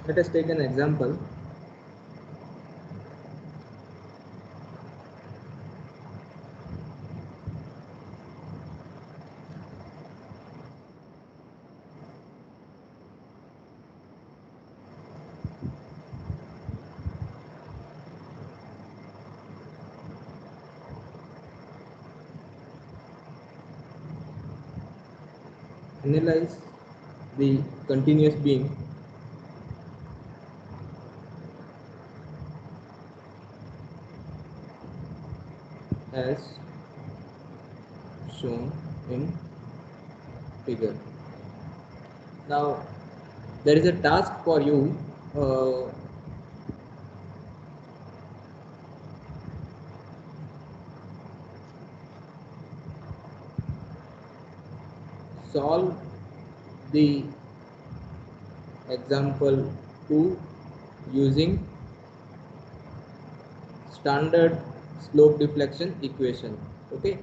Let us take an example. Analyze the continuous beam as shown in figure. Now there is a task for you. Solve the example 2 using standard slope deflection equation. Okay,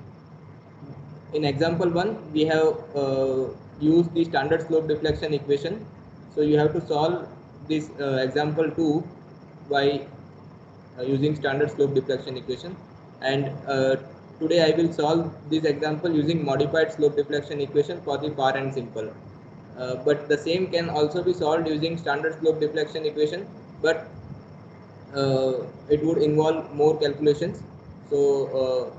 in example 1 we have used the standard slope deflection equation, so you have to solve this example 2 by using standard slope deflection equation, and today I will solve this example using modified slope deflection equation for the far and simple. But the same can also be solved using standard slope deflection equation, but it would involve more calculations. So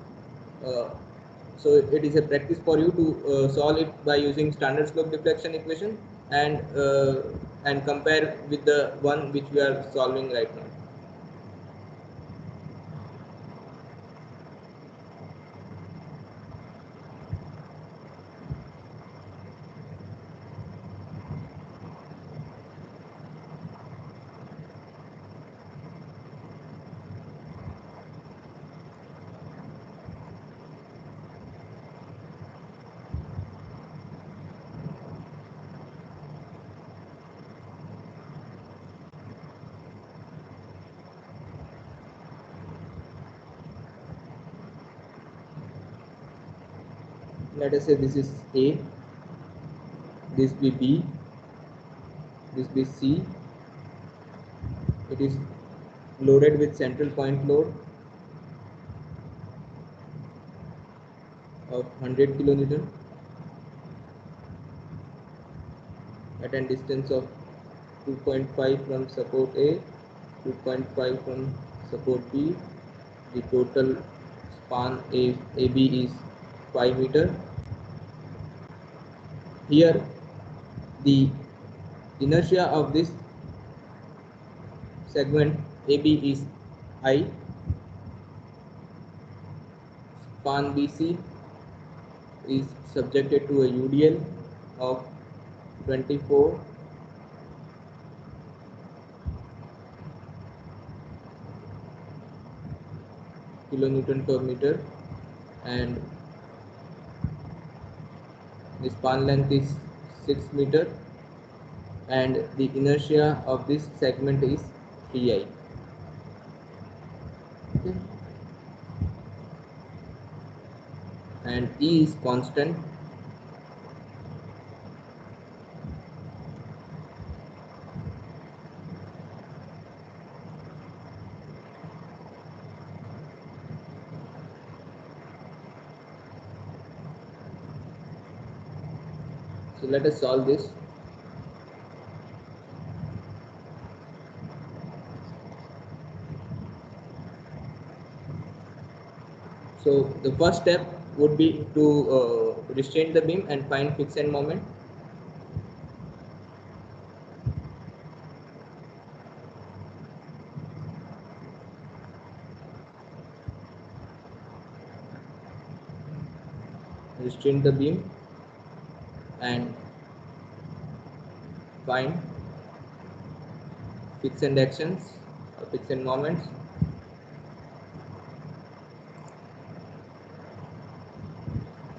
it is a practice for you to solve it by using standard slope deflection equation, and compare with the one which we are solving right now. Let us say this is A, this be B, this be C. It is loaded with central point load of 100 kilonewton at a distance of 2.5 from support A, 2.5 from support B. The total span AB is 5 meter. Here the inertia of this segment AB is I. Span BC is subjected to a UDL of 24 kilonewton per meter, and the span length is 6 meter, and the inertia of this segment is 3I. Okay. And E is constant. So let us solve this. So the first step would be to restrain the beam and find fixed end moment. Restrain the beam and find fixed end actions or fixed end moments.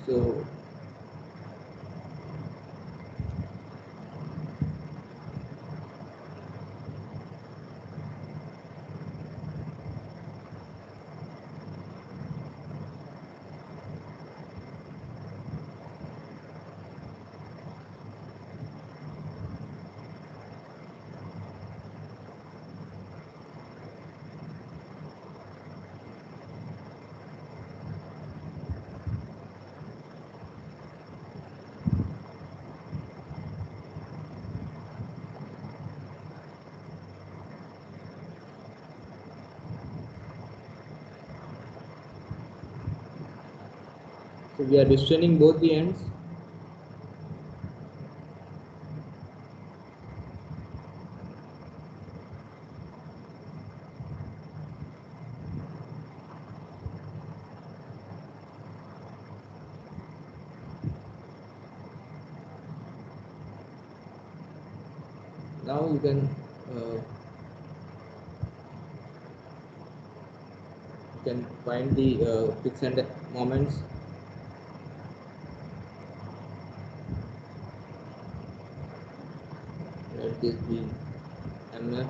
So So we are restraining both the ends. Now you can find the fixed end moments. Let this be MF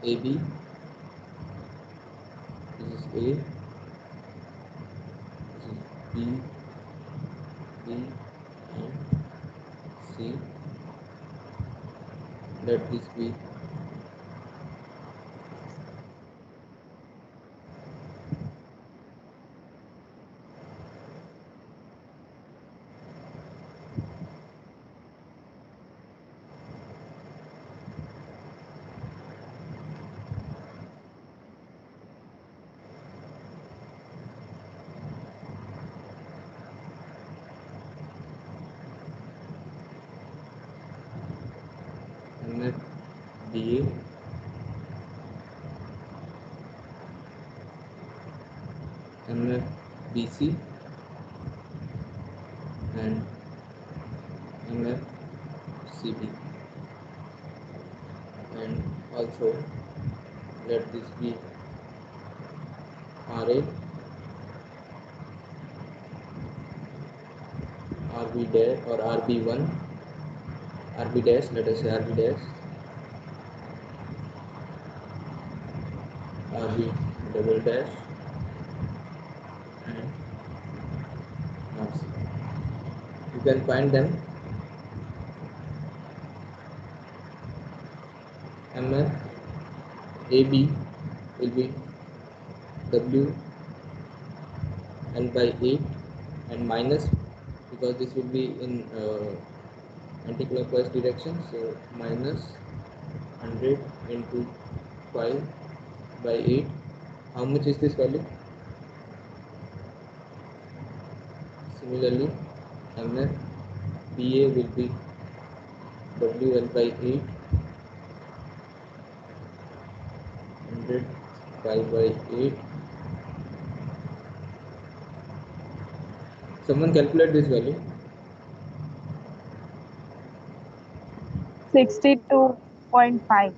AB. This is A. This is B, and C. Let this be MF BA, MF BC, and MF CB. And also let this be RA, RB dash or RB1, RB dash, let us say RB dash, RB double dash, and RC. You can find them. MF AB will be W L by 8 and minus, because this will be in anti-clockwise direction, so minus 100 into 5 by 8. How much is this value? Similarly, MF BA will be WL by 8, 100 5 by 8. Someone calculate this value. 62.5.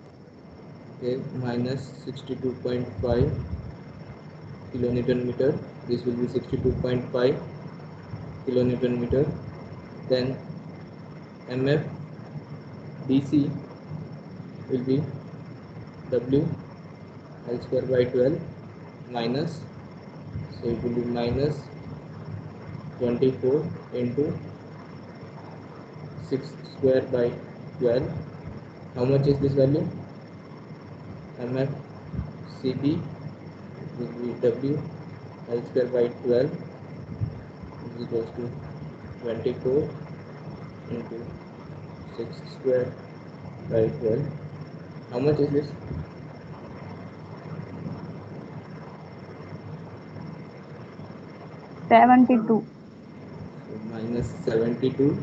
Okay, minus 62.5 kilonewton meter. This will be 62.5 kilonewton meter. Then MF BC will be W L square by 12 minus, so it will be minus 24 into 6 square by 12. How much is this value? MF CB will be W L square by 12 is equals to 24 into 6 square by 12. How much is this? $72. So minus 72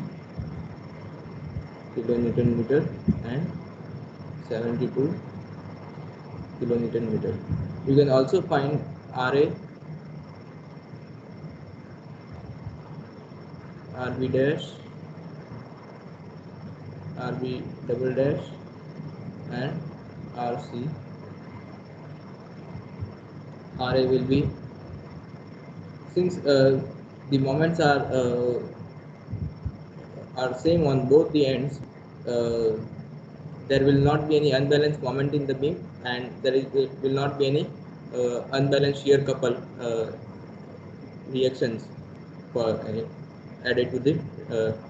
kilonewton meter and 72 kilonewton meter. You can also find RA, RB dash, RB double dash, and RC. RA will be, since the moments are same on both the ends, there will not be any unbalanced moment in the beam, and there will not be any unbalanced shear couple reactions for added to the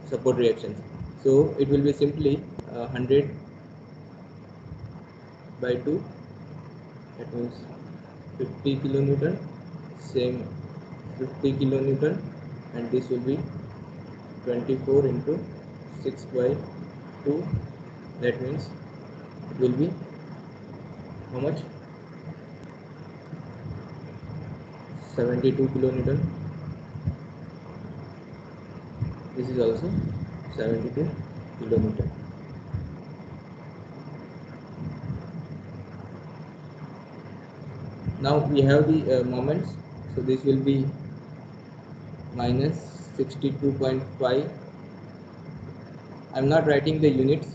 support reactions. So it will be simply 100 by 2, that means 50 kilonewton, same 50 kilonewton, and this will be 24 into 6 by 2, that means it will be how much? 72 kilonewton. This is also 72 kilometer. Now we have the moments. So this will be minus 62.5. I'm not writing the units.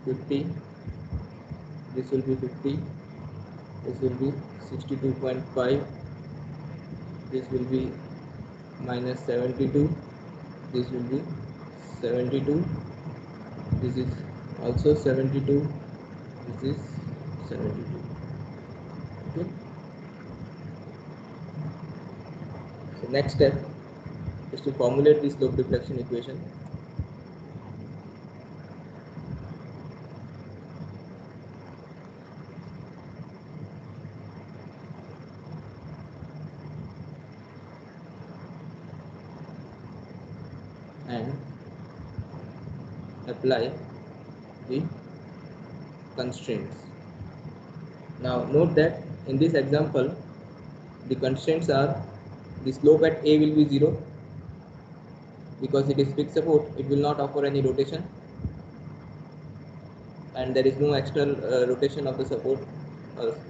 50. This will be 50. This will be 62.5. This will be minus 72. This will be 72. This is also 72. This is 72. Okay. So next step is to formulate the slope deflection equation. And apply the constraints. Now note that in this example, the constraints are the slope at A will be 0 because it is fixed support, it will not offer any rotation, and there is no external rotation of the support,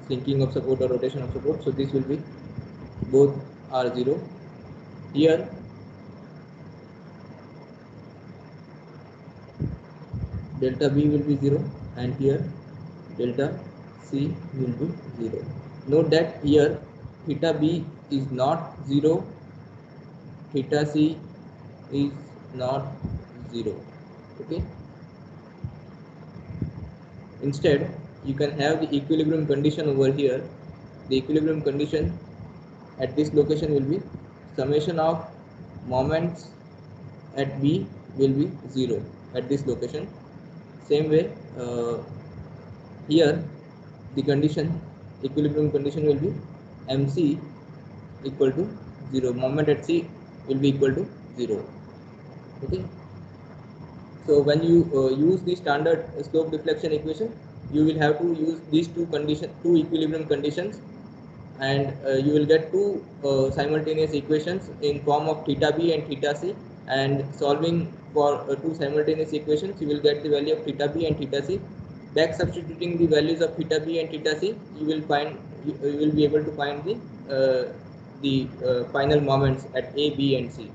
sinking of support or rotation of support. So this will be both are 0. Here delta B will be 0 and here delta C will be 0. Note that here theta B is not 0, theta C is not 0. Okay. Instead, you can have the equilibrium condition over here. The equilibrium condition at this location will be summation of moments at B will be 0 at this location. Same way, here the condition, equilibrium condition will be MC equal to 0. Moment at C will be equal to 0. Okay. So when you use the standard slope deflection equation, you will have to use these two equilibrium conditions, and you will get two simultaneous equations in form of theta B and theta C, and solving for two simultaneous equations, you will get the value of theta B and theta C. Back substituting the values of theta B and theta C, you will be able to find the final moments at A, B, and C.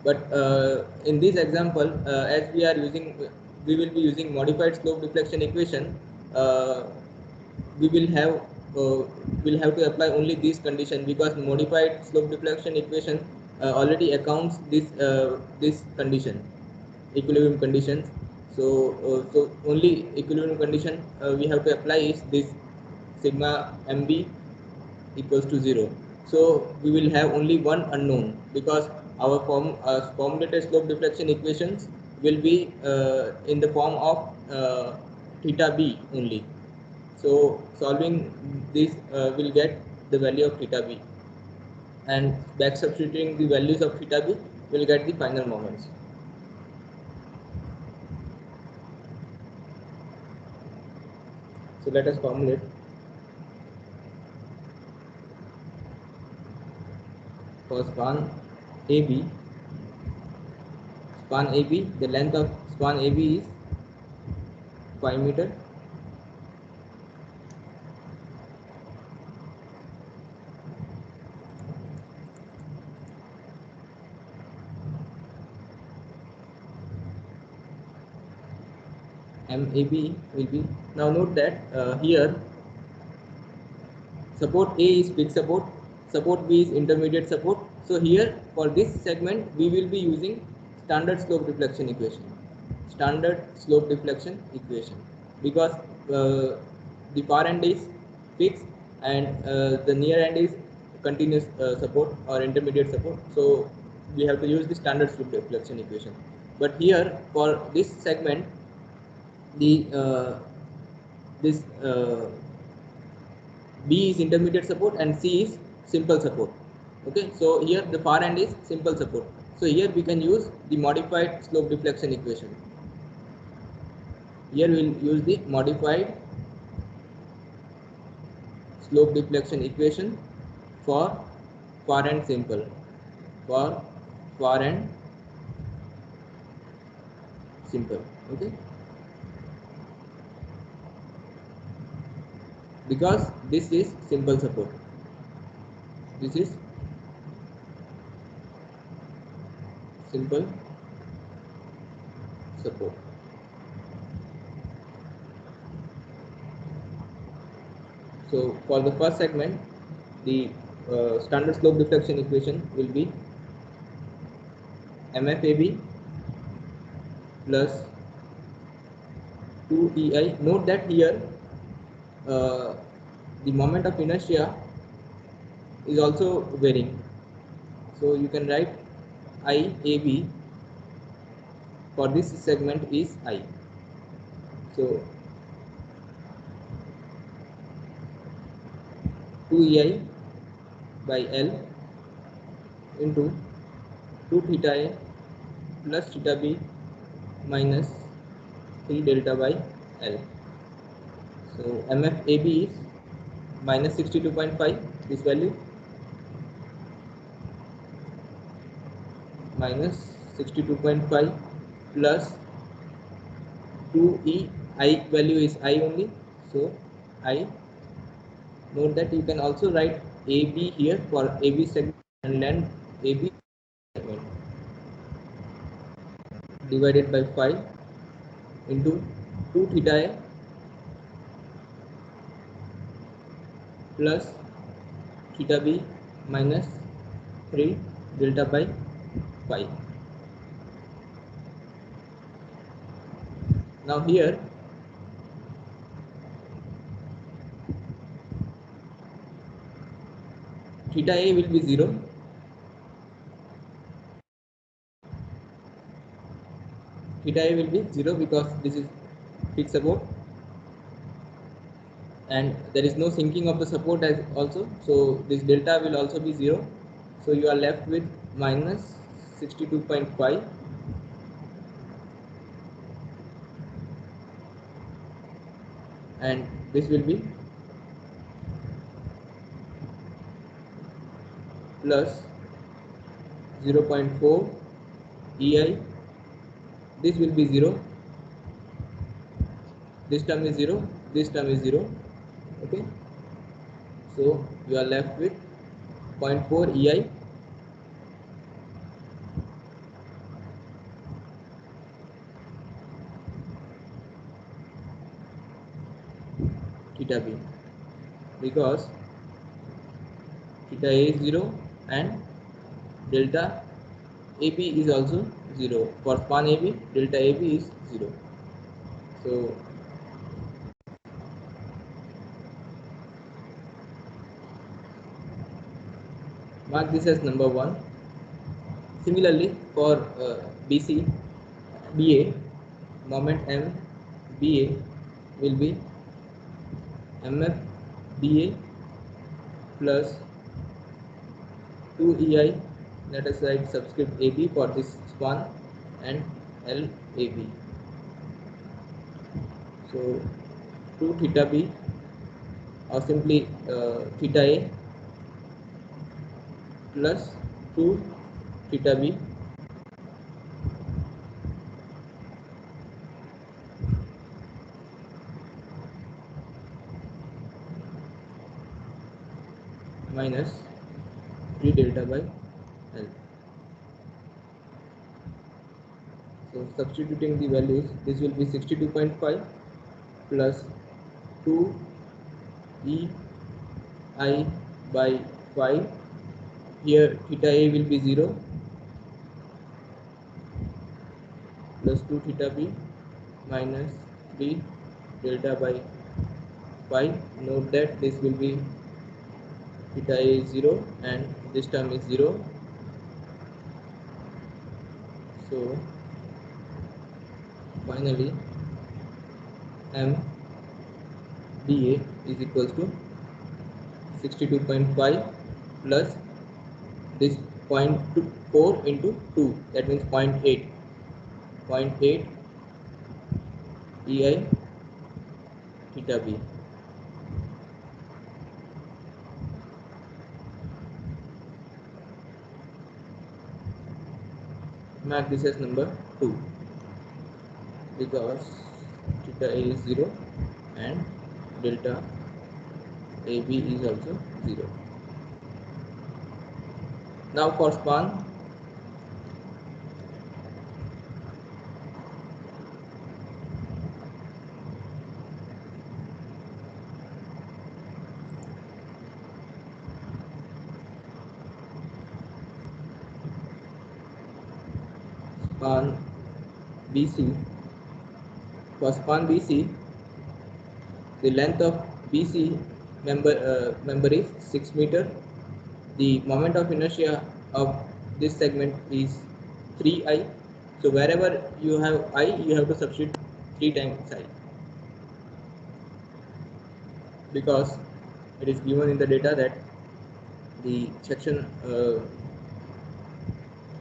But in this example, as we will be using modified slope deflection equation. We will have to apply only these conditions, because modified slope deflection equation already accounts this condition, equilibrium conditions. So only equilibrium condition we have to apply is this sigma MB equals to 0. So we will have only one unknown, because our formulated slope deflection equations will be in the form of theta B only. So solving this will get the value of theta B, and back substituting the values of theta B will get the final moments. So let us formulate. For span AB, the length of span AB is 5 meter. MAB will be, now note that here support A is fixed support, support B is intermediate support. So here for this segment we will be using standard slope deflection equation, because the far end is fixed and the near end is continuous support or intermediate support. So we have to use the standard slope deflection equation. But here for this segment, the this B is intermediate support and C is simple support. Okay, so here the far end is simple support. So here we can use the modified slope deflection equation. Here we will use the modified slope deflection equation for far end simple. for far and simple. Okay, because this is simple support. This is simple support. So for the first segment, the standard slope deflection equation will be MFAB plus 2EI. Note that here uh, the moment of inertia is also varying. So you can write IAB for this segment is I. So 2EI by L into 2 theta A plus theta B minus 3 delta by L. So MFAB is minus 62.5, this value minus 62.5 plus 2E, I value is I only, so I. Note that you can also write AB here for AB segment and length AB segment divided by 5 into 2 theta A plus theta B minus 3 delta by 5. Now here theta A will be 0, theta A will be 0 because this is fixed support and there is no sinking of the support as also, so this delta will also be 0, so you are left with minus 62.5 and this will be plus 0.4 EI, this will be 0, this term is 0, this term is 0. Okay, so you are left with 0.4 EI theta B because theta A is 0 and delta AB is also 0. For span AB, delta AB is 0. So mark this as number 1. Similarly, for BC, BA, moment M BA will be MF BA plus 2 EI, let us write subscript AB for this span and LAB. So 2 theta B or simply theta A plus 2 theta B minus 3 delta by L. So substituting the values, this will be 62.5 plus 2 E I by 5. Here theta A will be 0 plus 2 theta B minus 3 delta by 5. Note that this will be theta A is 0 and this term is 0. So finally M BA is equals to 62.5 plus this 0.4 into 2, that means 0.8 EI theta B. mark this as number 2 because theta A is 0 and delta AB is also 0. Now for span, span BC, for span BC, the length of BC member is 6 meter. The moment of inertia of this segment is 3I. So wherever you have I, you have to substitute 3 times I, because it is given in the data that the section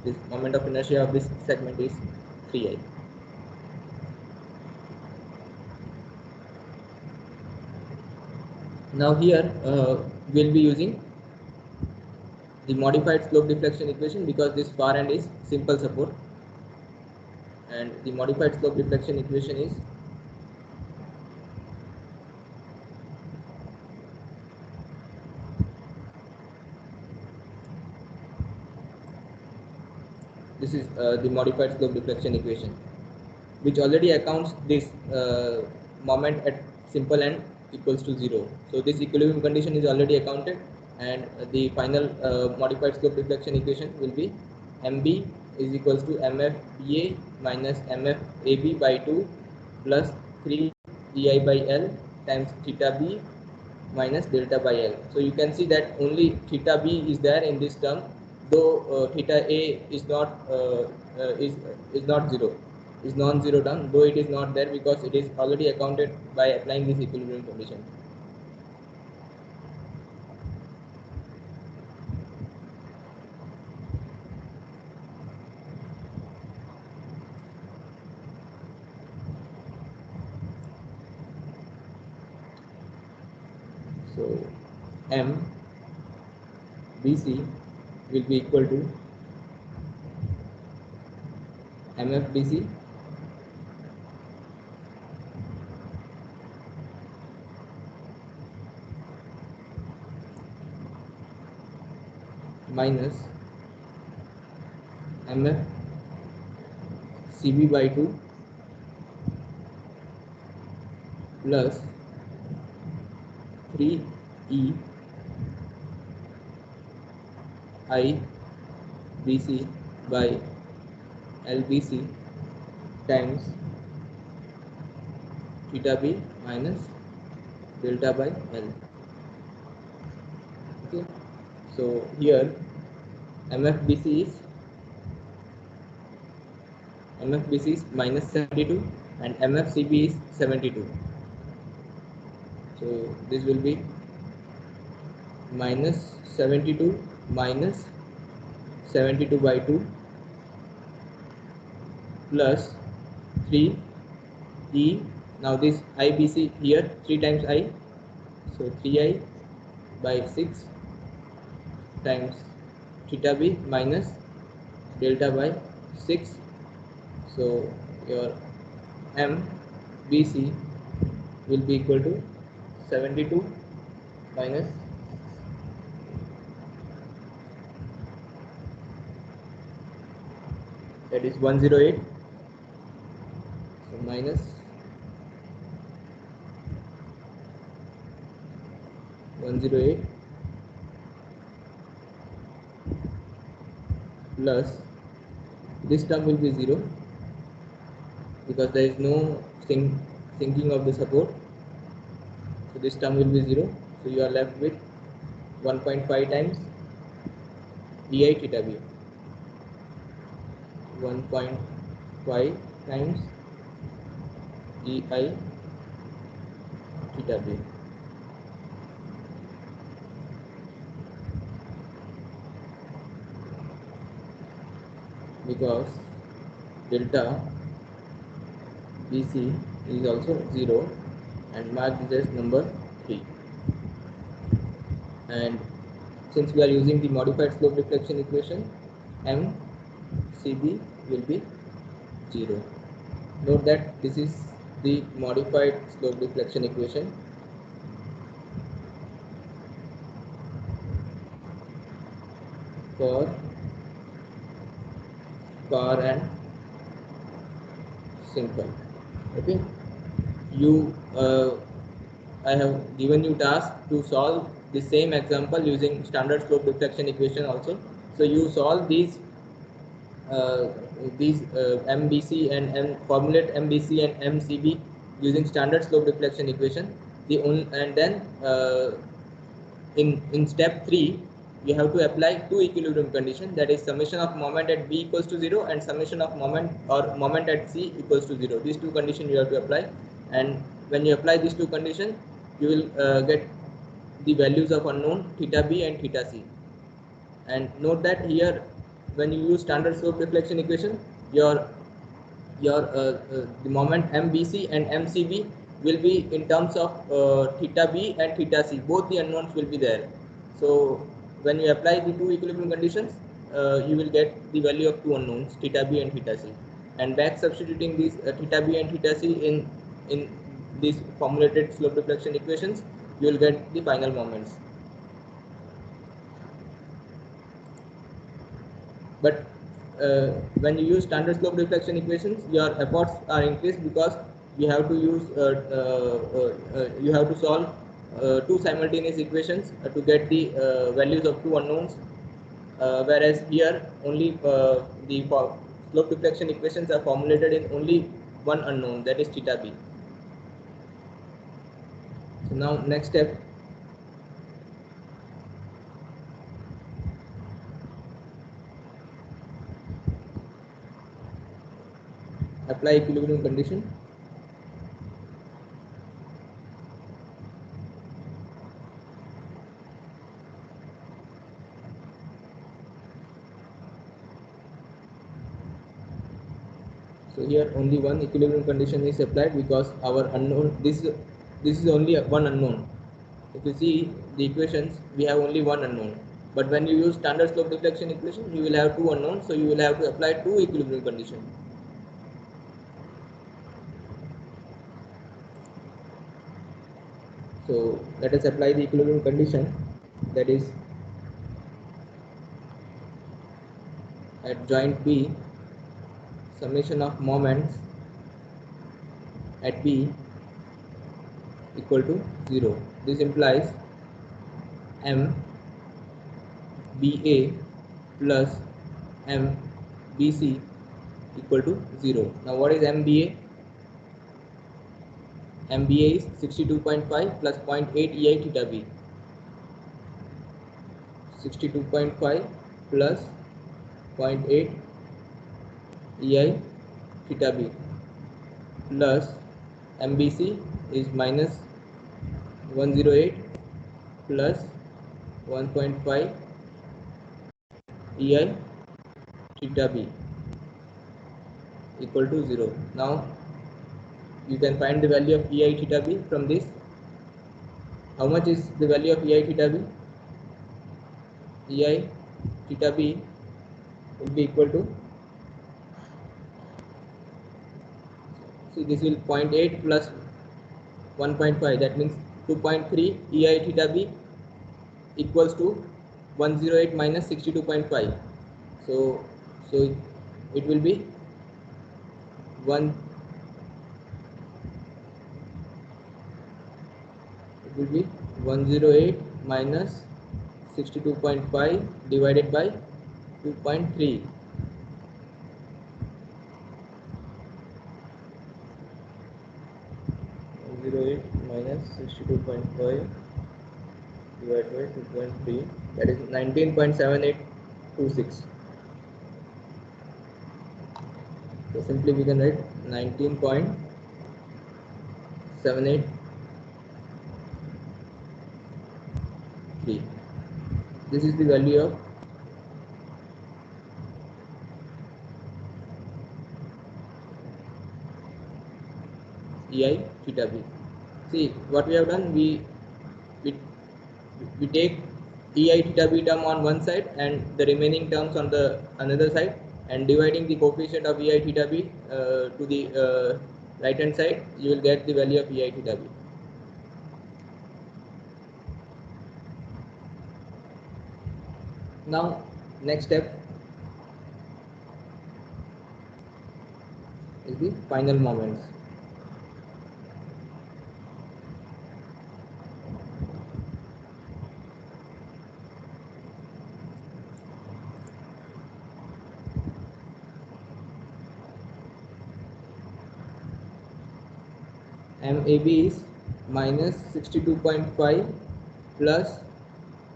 this moment of inertia of this segment is 3I. Now here we'll be using the modified slope deflection equation because this far end is simple support, and the modified slope deflection equation is this is the modified slope deflection equation, which already accounts this moment at simple end equals to 0. So this equilibrium condition is already accounted, and the final modified slope deflection equation will be MB is equals to MFBA minus MFAB by 2 plus 3 EI by L times theta B minus delta by L. So you can see that only theta B is there in this term, though theta A is not not 0, is non-zero term, though it is not there because it is already accounted by applying this equilibrium condition. So M BC will be equal to MF BC minus MF CB by 2 plus 3 E I BC by LBC times theta B minus delta by L. Okay, so here MFBC is minus 72 and MFCB is 72. So this will be minus 72 minus 72 by 2 plus 3 E. Now this IBC here 3 times I, so 3I by 6 times theta B minus delta by 6. So your MBC will be equal to 72 minus that is 108, so minus 108 plus this term will be 0 because there is no sinking of the support, so this term will be 0. So you are left with 1.5 times EI theta B, 1.5 times EI theta B. Because delta BC is also 0 and mark this as number 3. And since we are using the modified slope deflection equation, MCB will be 0. Note that this is the modified slope deflection equation. For car and simple. Okay, you I have given you task to solve the same example using standard slope deflection equation also. So you solve uh, these MBC and formulate MBC and MCB using standard slope deflection equation. And then in step 3 you have to apply two equilibrium conditions, that is summation of moment at B equals to 0 and summation of moment at C equals to 0. These two conditions you have to apply, and when you apply these two conditions you will get the values of unknown theta B and theta C. And note that here when you use standard slope deflection equation, your the moment MBC and MCB will be in terms of theta B and theta C. Both the unknowns will be there. So when you apply the two equilibrium conditions, you will get the value of two unknowns, theta B and theta C. And back substituting these theta B and theta C in these formulated slope deflection equations, you will get the final moments. But when you use standard slope deflection equations, your efforts are increased because you have to use you have to solve two simultaneous equations to get the values of two unknowns, whereas here only the slope deflection equations are formulated in only one unknown, that is theta B. So now next step, apply equilibrium condition. So here only one equilibrium condition is applied because our unknown, this is only one unknown. If you see the equations, we have only one unknown. But when you use standard slope deflection equation, you will have two unknowns, so you will have to apply two equilibrium conditions. So let us apply the equilibrium condition, that is at joint B, summation of moments at B equal to 0. This implies M BA plus M BC equal to 0. Now what is MBA? MBA is 62.5 plus 0.8 EI theta B. 62.5 plus 0.8 EI theta B plus MBC is minus 108 plus 1.5 EI theta B equal to 0. Now you can find the value of EI theta B from this. How much is the value of EI theta B? EI theta B will be equal to, see this will 0.8 plus 1.5, that means 2.3 EI theta B equals to 108 minus 62.5. So it will be 108 minus 62.5 divided by 2.3. Minus 62.5 divided by 2.3, that is 19.7826. So simply we can write 19.783. This is the value of EI theta B. See what we have done, we take EI theta B term on one side and the remaining terms on the another side, and dividing the coefficient of ei theta b to the right hand side, you will get the value of ei theta b. Now next step is the final moments. MAB is minus 62.5 plus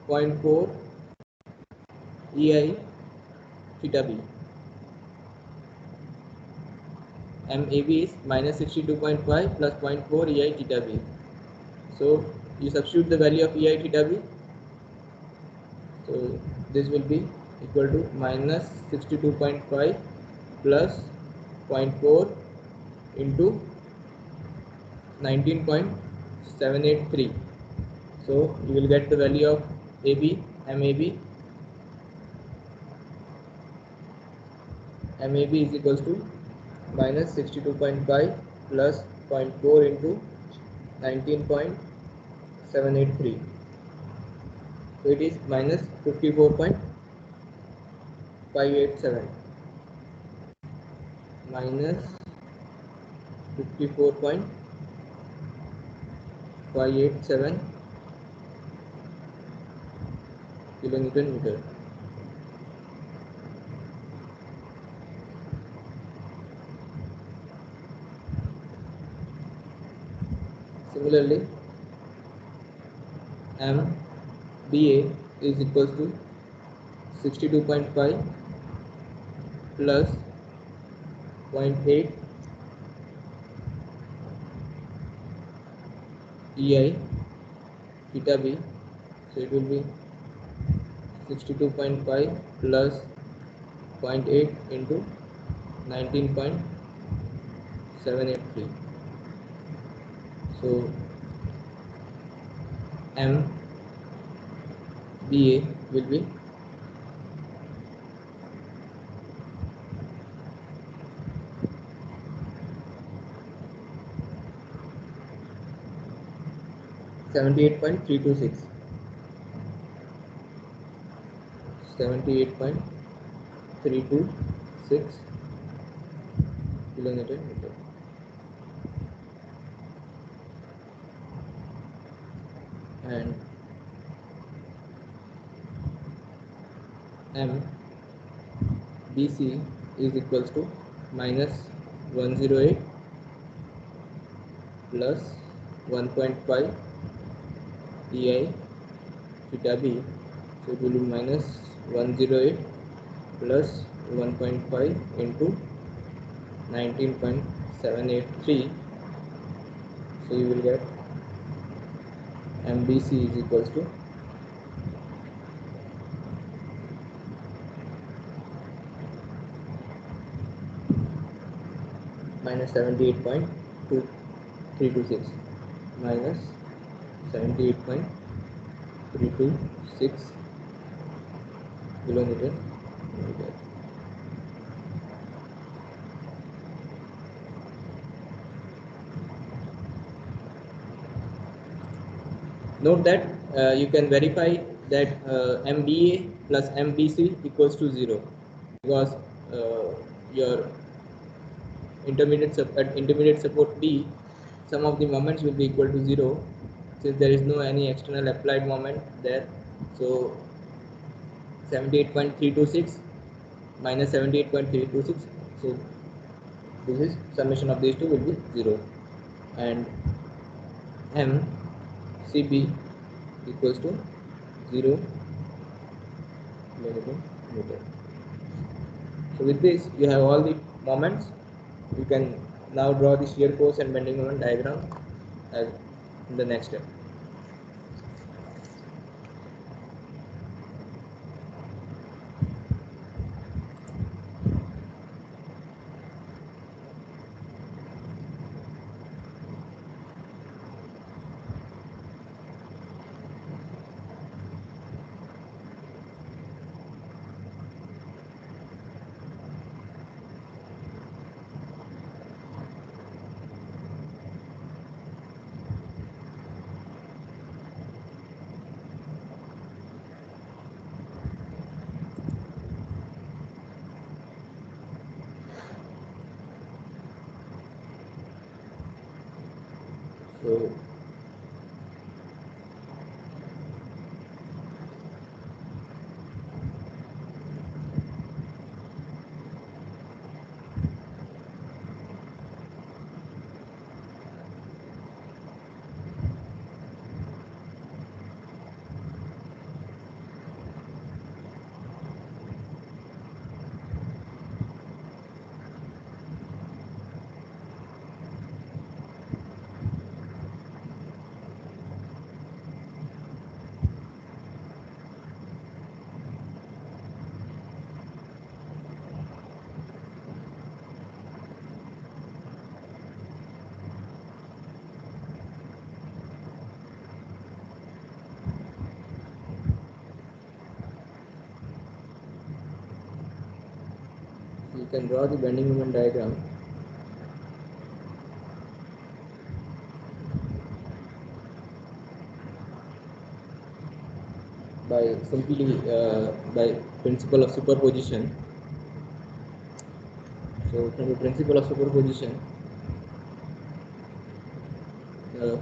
0.4 EI theta B. MAB is minus 62.5 plus 0.4 EI theta B. So you substitute the value of EI theta B. So this will be equal to minus 62.5 plus 0.4 into 19.783. So you will get the value of MAB is equals to minus 62.5 plus 0.4 into 19.783. So it is minus 54.587. Minus 54.587 kilonewton meter. Similarly, MBA is equals to 62.5 plus 0.8 EI theta B. So it will be 62.5 plus 0.8 into 19.783. So MBA will be 78.326. 78.326 kilonewton meter. And MBC is equals to minus 108 plus 1.5 EI theta B. So it will be minus 108 plus 1.5 into 19.783. So you will get MBC is equals to minus 78.2326 minus 78.326 kilonewton meter. Note that you can verify that MBA plus MBC equals to 0, because your intermediate support B, some of the moments will be equal to 0 since there is no any external applied moment there. So 78.326 minus 78.326, so this is summation of these two will be 0, and MCB equals to 0 kilonewton meter. So with this you have all the moments. You can now draw the shear force and bending moment diagram as in the next step. So you can draw the bending moment diagram by simply by principle of superposition. So from the principle of superposition,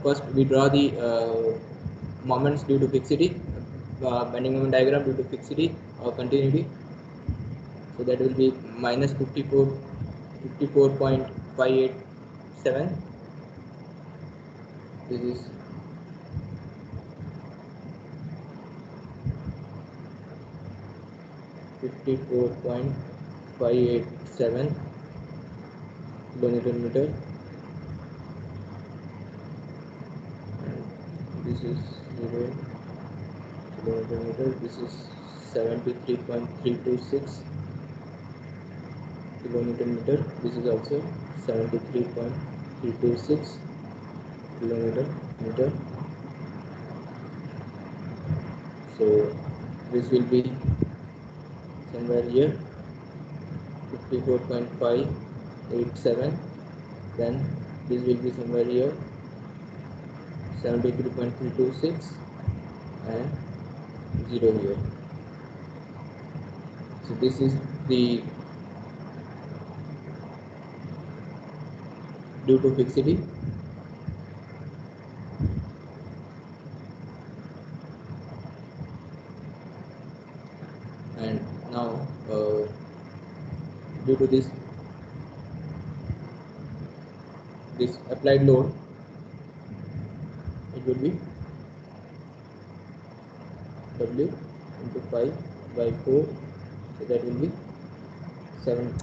first we draw the moments due to fixity, bending moment diagram due to fixity or continuity. So that will be minus 54.587. This is 54.587 kilonewton meter, and this is 0 kilonewton meter. This is 73.326 kilonewton meter. This is also 73.326 kilonewton meter. So this will be somewhere here 54.587. Then this will be somewhere here 73.326 and 0 here. So this is the due to fixity. And now due to this applied load, it will be W into 5 by 4, so that will be 7.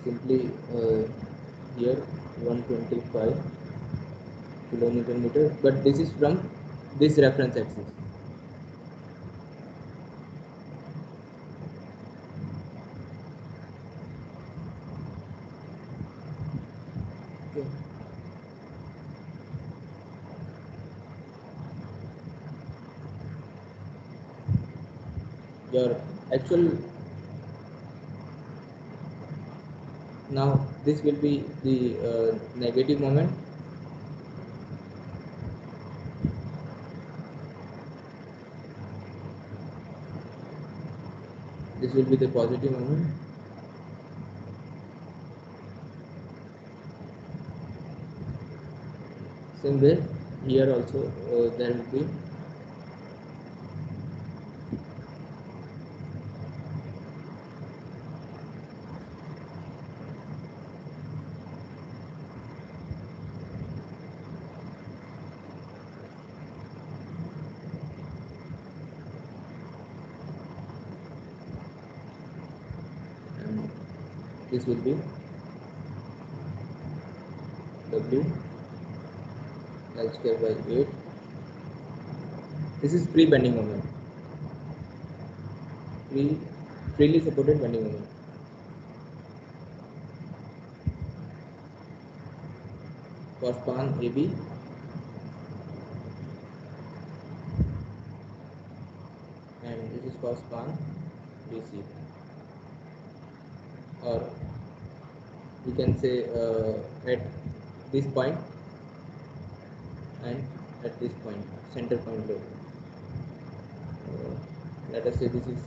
Simply here 125 kilonewton meter, but this is from this reference axis. Okay. Your actual, now this will be the negative moment. This will be the positive moment. Same way here also there will be this will be W L square by 8. This is free bending moment, freely supported bending moment. For span AB, and this is for span BC, or we can say at this point and at this point, center point load. Let us say this is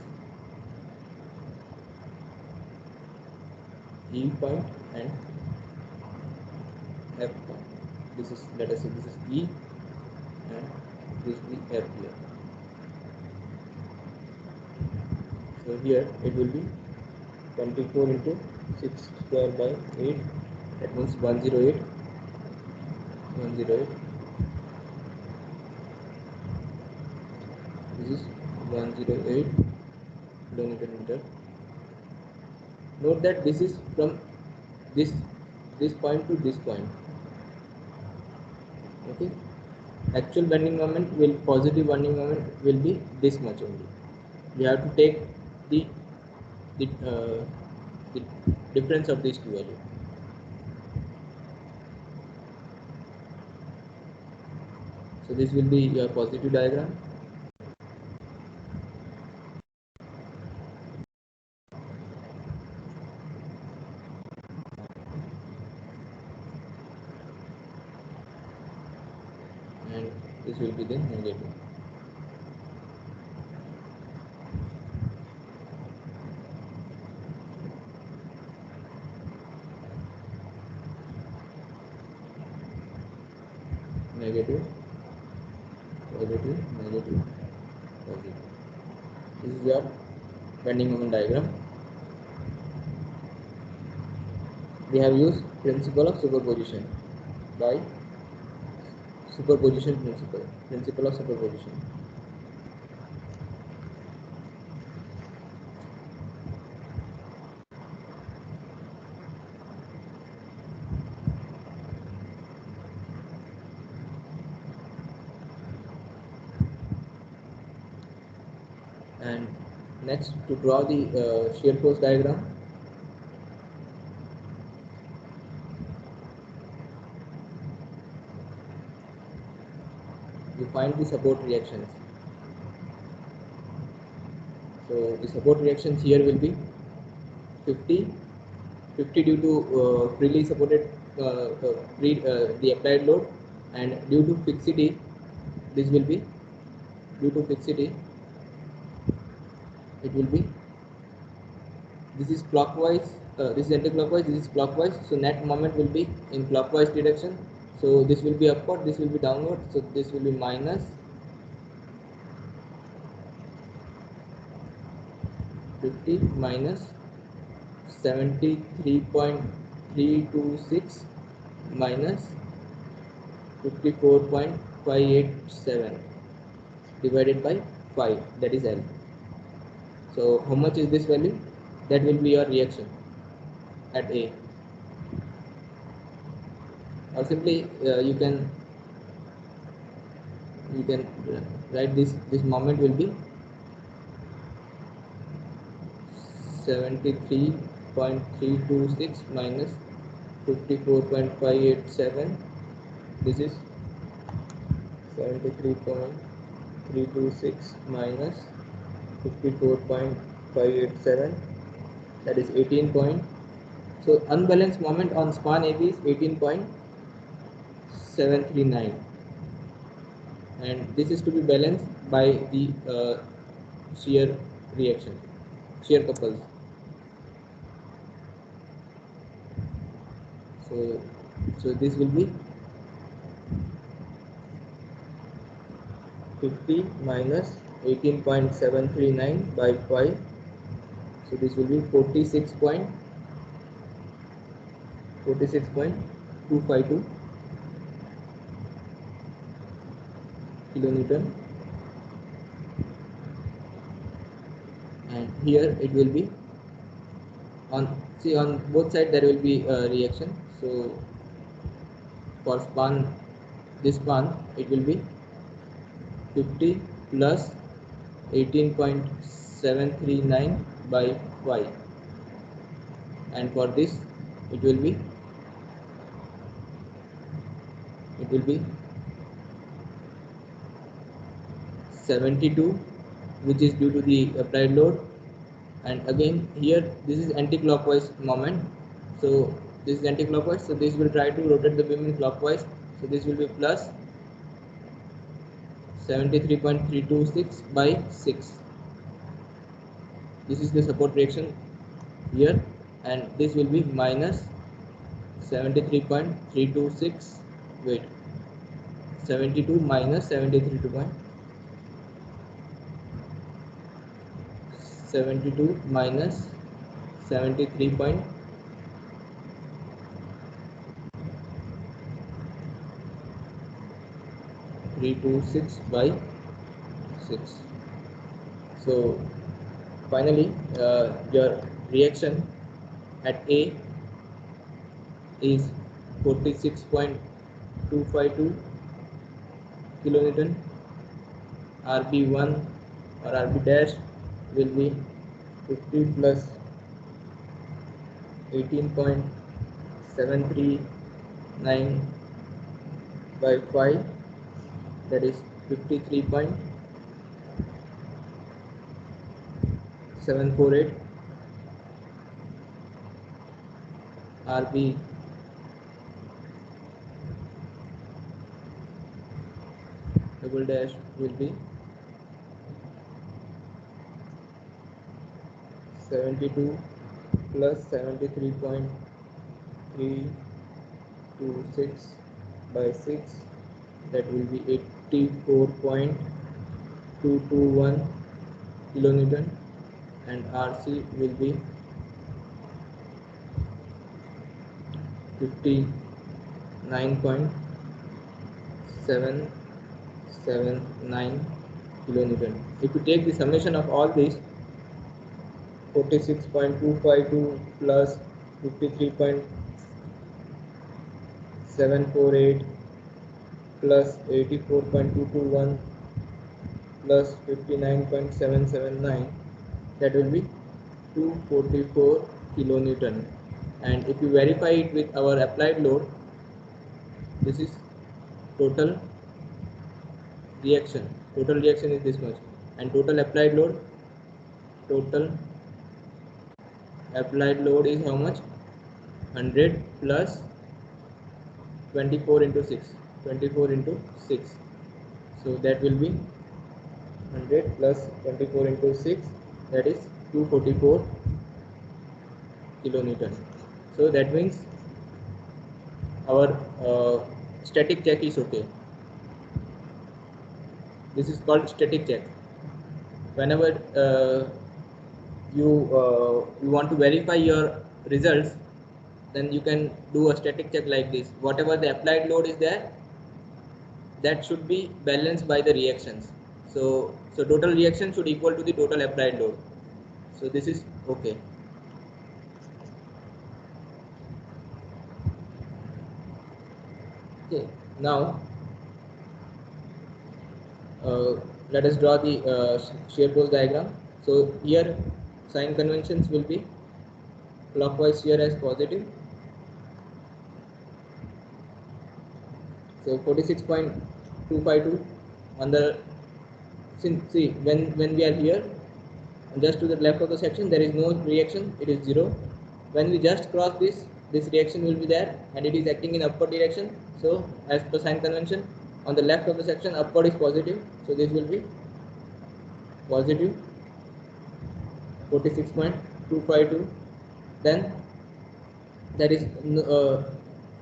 E point and F point. This is, let us say this is E and this is the F here. So here it will be 24 into 6 square by 8, that means 108, 108. This is 108 kilonewton meter. Note that this is from this point to this point. Okay, actual bending moment will, positive bending moment will be this much only. We have to take the the difference of these two values. So this will be your positive diagram. And this will be the negative. Negative, positive, negative, positive. This is your bending moment diagram. We have used principle of superposition by superposition principle of superposition. And next, to draw the shear force diagram, you find the support reactions. So the support reactions here will be 50 due to freely supported the applied load, and due to fixity, this will be, due to fixity, it will be, this is clockwise, this is anti-clockwise, this is clockwise, so net moment will be in clockwise direction. So this will be upward, this will be downward, so this will be minus 50 minus 73.326 minus 54.587 divided by 5, that is L. So how much is this value? That will be your reaction at A. Or simply you can write this moment will be 73.326 minus 54.587. This is 73.326 minus 54.587, that is 18 point. So unbalanced moment on span AB is 18.739, and this is to be balanced by the shear reaction, shear couples. So this will be 50 minus 18.739 by 5. So this will be 46.252 kilonewton, and here it will be on, see, on both sides there will be reaction. So for span, this span, it will be 50 plus 18.739 by 5, and for this it will be 72 which is due to the applied load. And again here this is anti-clockwise moment, so this is anti-clockwise, so this will try to rotate the beam in clockwise, so this will be plus 73.326 by 6. This is the support reaction here, and this will be minus 73.326, wait, 72 minus 72 minus 73.326 by 6. So finally your reaction at A is 46.252 kilonewton. RB1 or RB dash will be 50 plus 18.739 by 5, that is 53.748. RB double dash will be 72 plus 73.326 by 6, that will be 84.221 kilonewton, and RC will be 59.779 kilonewton. If you take the summation of all these, 46.252 plus 53.748 plus 84.221 plus 59.779, that will be 244 kilonewton. And if you verify it with our applied load, this is total reaction. Total reaction is this much, and total applied load is how much? 100 plus 24 into 6, 24 into 6, so that will be 100 plus 24 into 6, that is 244 kilonewton. So that means our static check is okay. This is called static check. Whenever you want to verify your results, then you can do a static check like this. Whatever the applied load is there, that should be balanced by the reactions. So total reaction should equal to the total applied load. So this is okay. Okay, now let us draw the shear force diagram. So here sign conventions will be clockwise shear as positive. So 46.252 on the, see when we are here, just to the left of the section there is no reaction, it is 0. When we just cross this reaction will be there, and it is acting in upward direction. So as per sign convention, on the left of the section upward is positive, so this will be positive 46.252. Then there is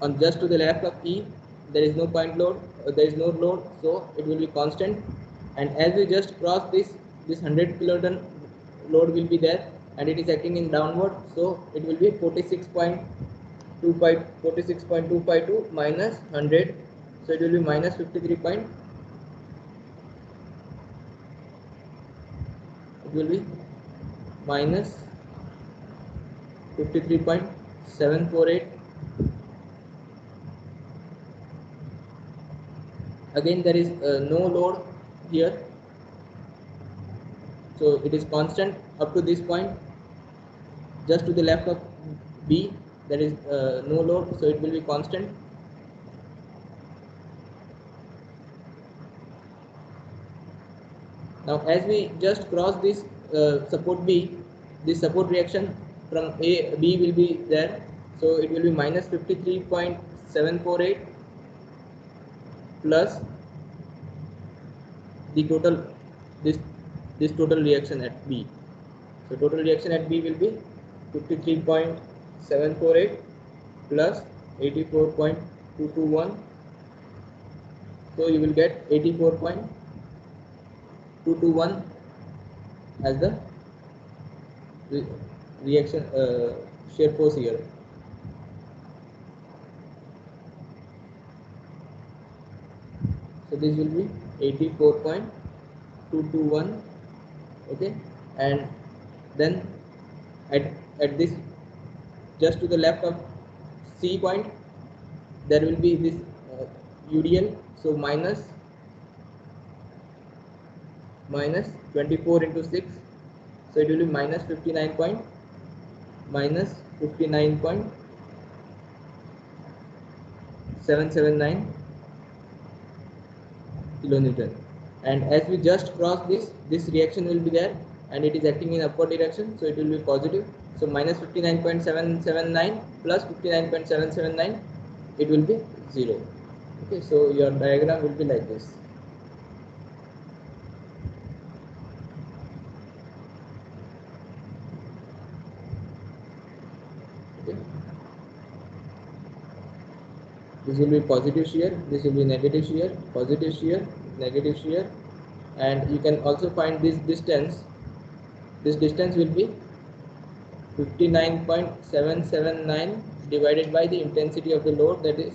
on just to the left of E, there is no point load, there is no load, so it will be constant. And as we just cross this 100 kiloton load will be there, and it is acting in downward, so it will be 46.252 minus 100, so it will be minus 53. It will be minus 53.748. Again there is no load here, so it is constant up to this point. Just to the left of B there is no load, so it will be constant. Now as we just cross this support B, this support reaction from A B will be there, so it will be minus 53.748 plus the total this total reaction at B. So total reaction at B will be 53.748 plus 84.221. So you will get 84.221 as the reaction shear force here. So this will be 84.221. Okay, and then at this just to the left of C point there will be this UDL, so minus 24 into 6, so it will be minus 59.779 kilonewton. And as we just cross this reaction will be there, and it is acting in upward direction, so it will be positive. So minus 59.779 plus 59.779, it will be 0. Okay, so your diagram will be like this. Okay, this will be positive shear, this will be negative shear, positive shear, negative shear, and you can also find this distance. This distance will be 59.779 divided by the intensity of the load, that is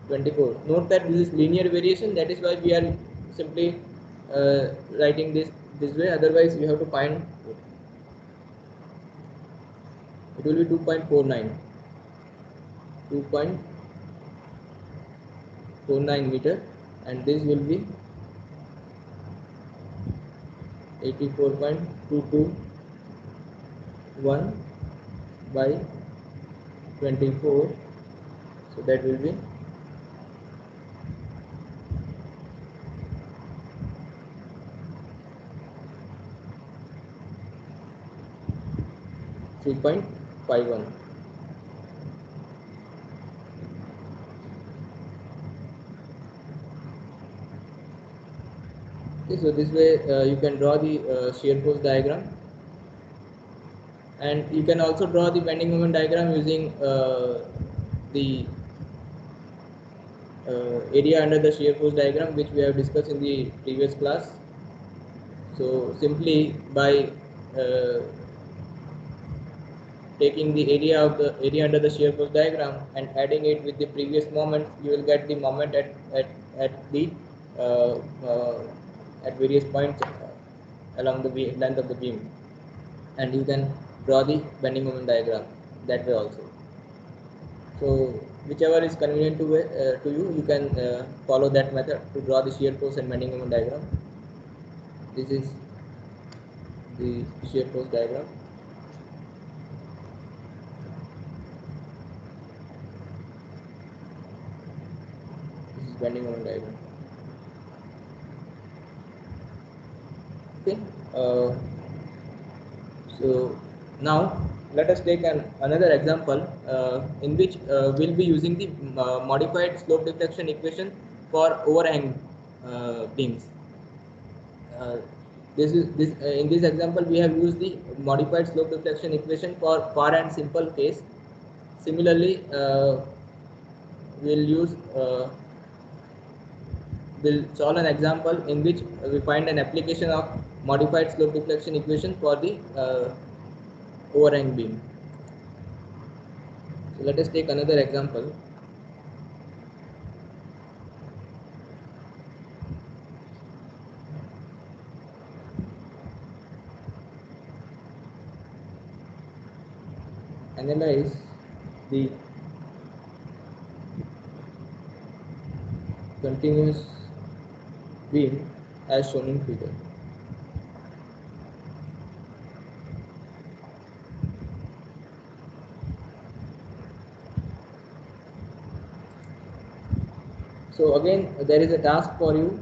24. Note that this is linear variation, that is why we are simply writing this way, otherwise you have to find it. It will be 2.49 meter, and this will be 84.221 by 24, so that will be 3.51. Okay, so this way you can draw the shear force diagram, and you can also draw the bending moment diagram using the area under the shear force diagram, which we have discussed in the previous class. So simply by taking the area under the shear force diagram and adding it with the previous moment, you will get the moment at the at various points along the length of the beam, and you can draw the bending moment diagram that way also. So whichever is convenient to you, you can follow that method to draw the shear force and bending moment diagram. This is the shear force diagram. This is bending moment diagram. Okay. So now let us take another example in which we'll be using the modified slope deflection equation for overhang beams. In this example we have used the modified slope deflection equation for far and simple case. Similarly, we'll solve an example in which we find an application of modified slope deflection equation for the overhang beam. So let us take another example. Analyze the continuous beam as shown in figure. So again, there is a task for you.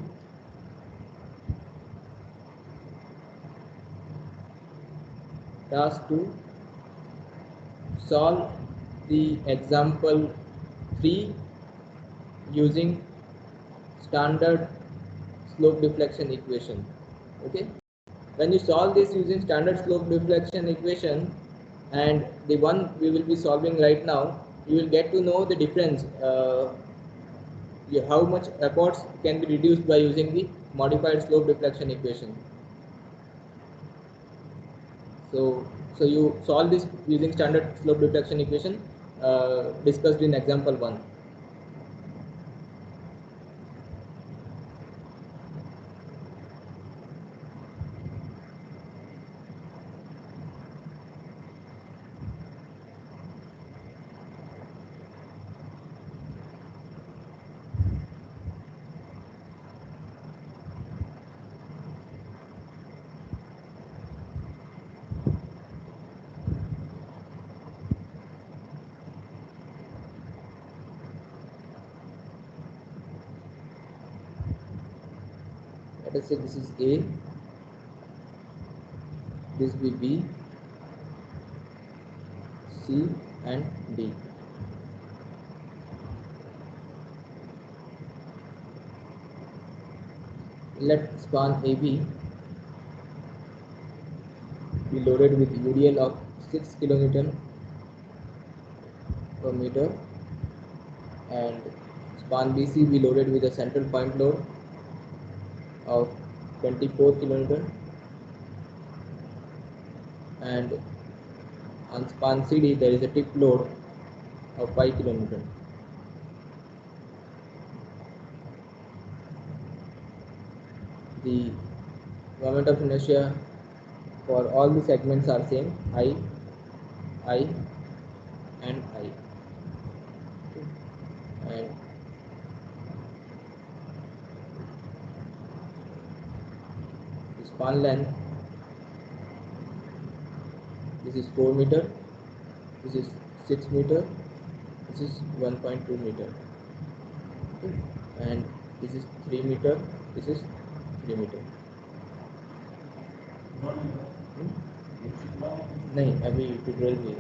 Task 2, solve the example 3 using standard slope deflection equation. Okay, when you solve this using standard slope deflection equation and the one we will be solving right now, you will get to know the difference, how much efforts can be reduced by using the modified slope deflection equation. So you solve this using standard slope deflection equation discussed in example 1. Let us say this is A, this will be B, C and D. Let span AB be loaded with UDL of 6 kN per meter and span BC be loaded with a central point load of 24 kN, and on span CD there is a tip load of 5 kN. The moment of inertia for all the segments are same, I and I. And the span length, this is 4 meter, this is 6 meter, this is 1.2 meter, and this is 3 meter, this is 3 meter. नहीं अभी tutorial में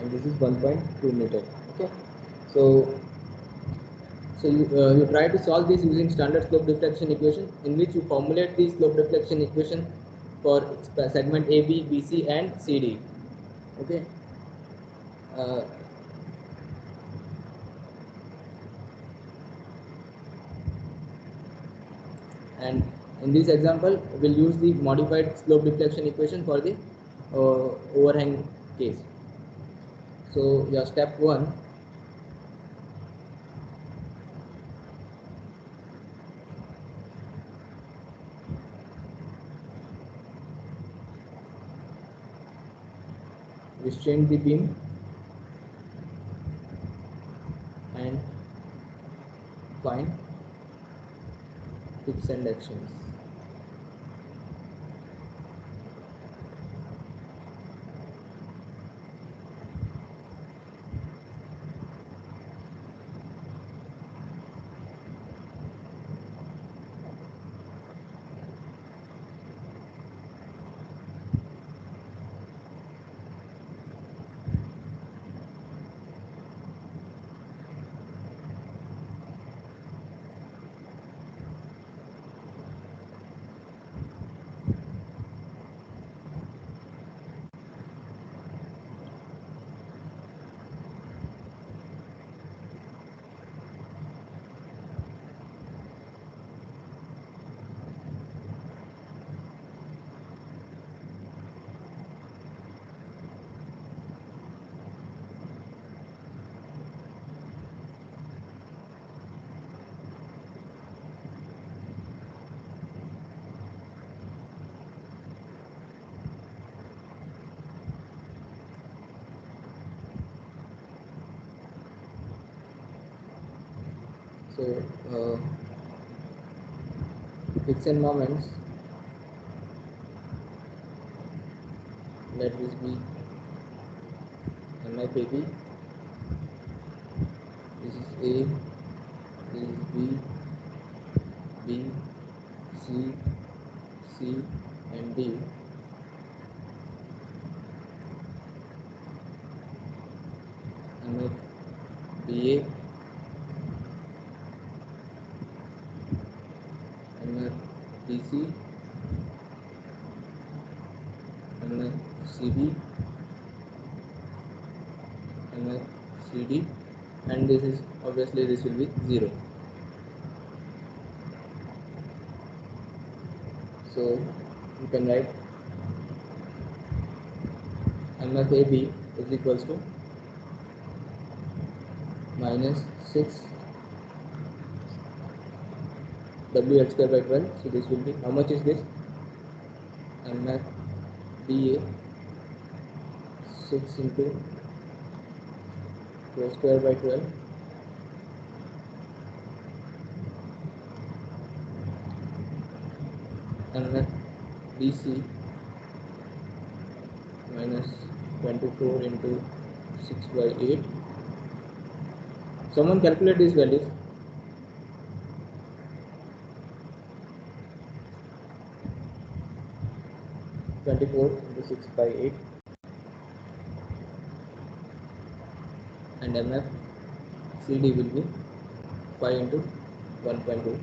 and this is 1.2 meter. Okay, so you try to solve this using standard slope deflection equation, in which you formulate the slope deflection equation for segment AB, BC, and CD. Okay. Uh, and in this example, we'll use the modified slope deflection equation for the overhang case. So your step 1, restrain the beam and find tips and actions. So friction moments, let this be MFAB. This is A, this is B, B, C, C, and D. MFBA, MFBC, MFCB, MFCD, and this is obviously this will be 0. So you can write MFAB is equals to minus 6 WH square by 12. So this will be, how much is this? MFBA 6 into 4 square by 12 MFBC minus 24 into 6 by 8. Someone calculate these values. into 6 by 8, and MFCD will be 5 into 1.2.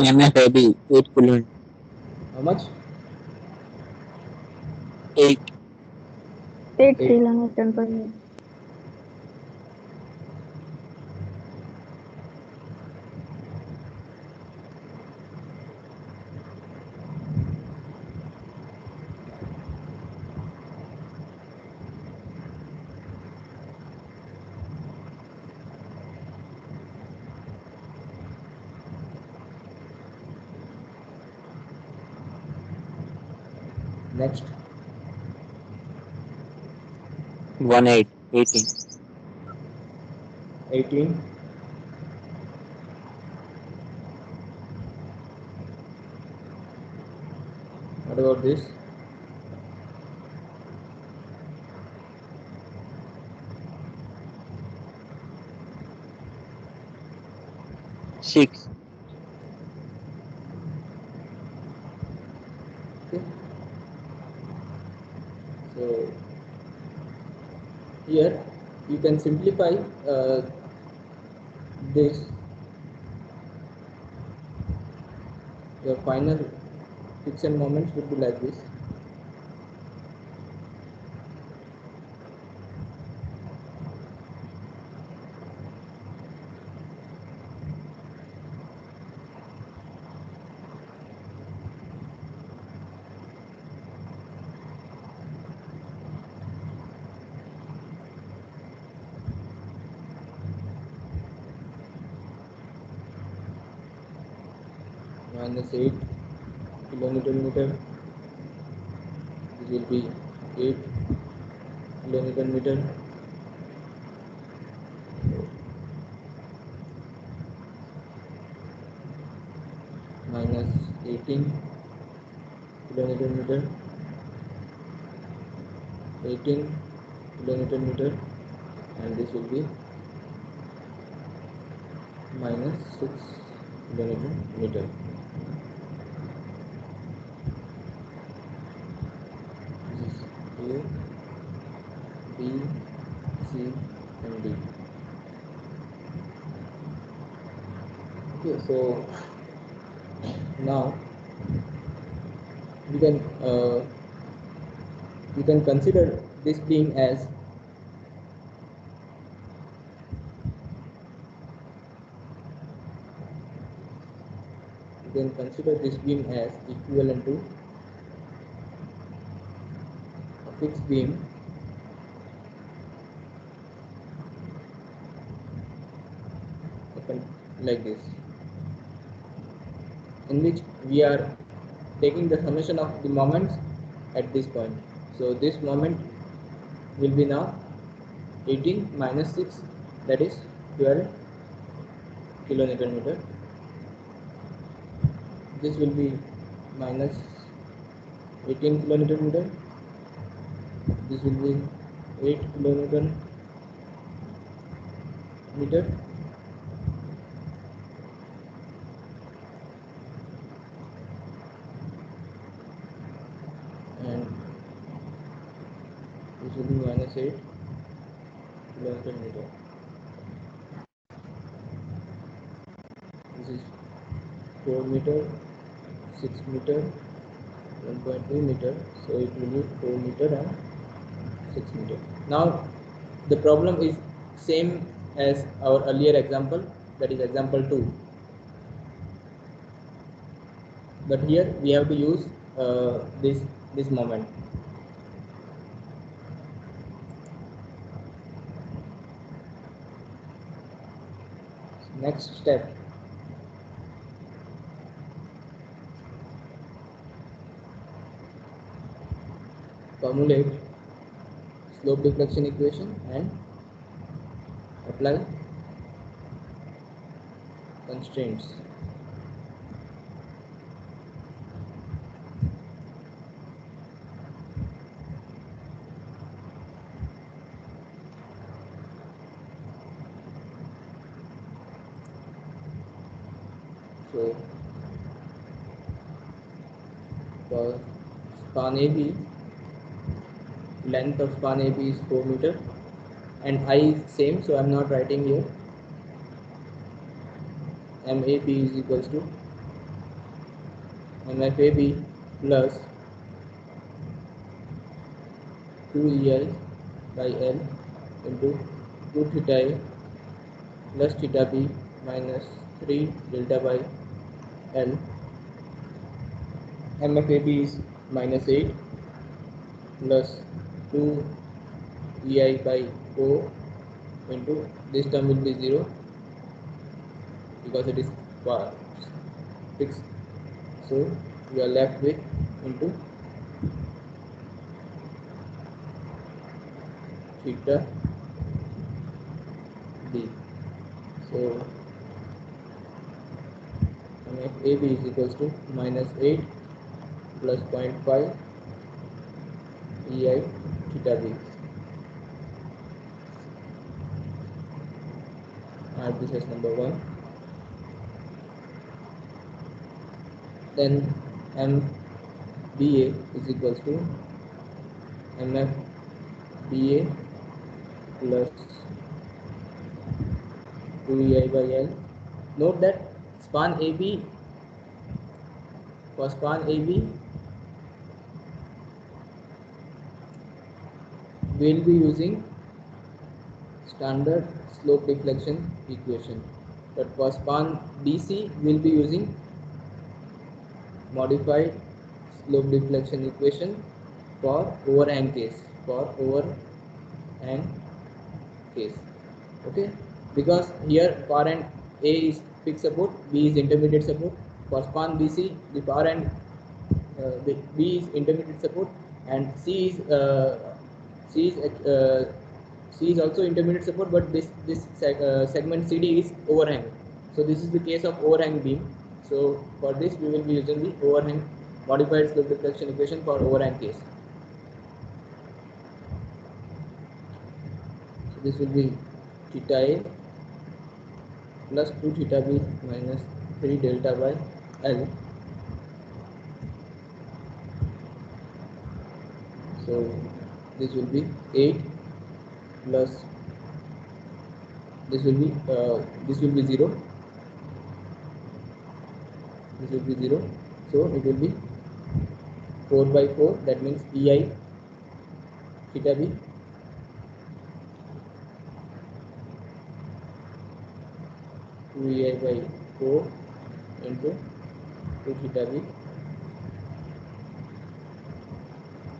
MFAB 8 coulomb. How much? 8. 8 8. kilonewton per minute. Next, 1 8. 18. 18. What about this? Six. Okay. So here you can simplify this. Your final friction moments will be like this. Minus 8 kilonewton meter. This will be 8 kilonewton meter. Minus 18 kilonewton meter. 18 kilonewton meter, and this will be minus 6 kilonewton meter. This is A, B, C, and D. Okay, so now we can consider this beam as equivalent to a fixed beam like this, in which we are taking the summation of the moments at this point. So this moment will be now 18 minus 6, that is 12 kilonewton meter. This will be minus 18 kilonewton meter. This will be 8 kilonewton meter. And this will be minus 8 kilonewton meter. This is 4 meter, 6 meter, 1.2 meter. So it will be 4 meter and 6 meter. Now the problem is same as our earlier example, that is example 2. But here we have to use this moment. Next step, formulate slope deflection equation and apply constraints. So for span AB, length of span AB is 4 meter and I is same, so I am not writing here. MAB is equals to MFAB plus 2EI by L into 2 theta A plus theta B minus 3 delta by L. MFAB is minus 8 plus 2 EI by 4 into this term will be 0 because it is fixed. So we are left with into theta B. So MFAB is equals to minus 8 plus 0.5 EI theta b. This is number 1. Then MBA is equals to MFBA plus 2EI by L. Note that span AB, for span AB we will be using standard slope deflection equation, but for span BC we will be using modified slope deflection equation for overhang case, okay, because here far end A is fixed support, B is intermediate support. For span BC the far end B is intermediate support and C is also intermediate support, but this segment CD is overhang. So this is the case of overhang beam. So for this we will be using the overhang modified slope deflection equation for overhang case. So this will be theta A plus 2 theta B minus 3 delta by L. So this will be 8 plus this will be 0. This will be 0. So it will be 4 by 4. That means EI theta B 2 EI by 4 into 2 theta B.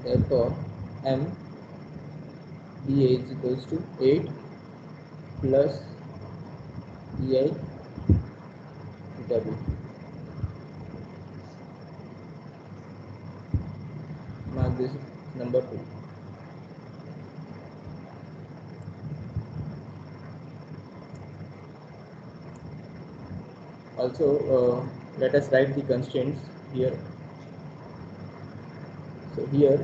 Therefore M BA is equals to 8 plus EI theta B. Mark this number 2. Also let us write the constraints here. So here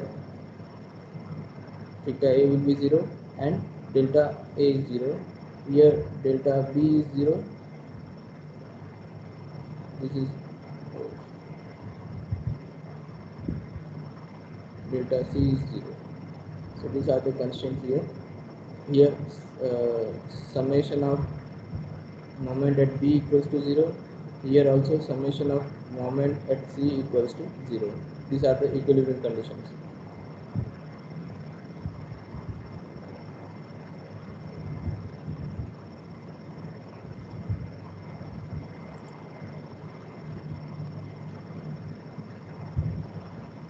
theta A will be 0 and delta A is 0. Here delta B is 0. This is delta C is 0. So these are the constraints here. Here summation of moment at B equals to 0. Here also summation of moment at C equals to 0. These are the equilibrium conditions.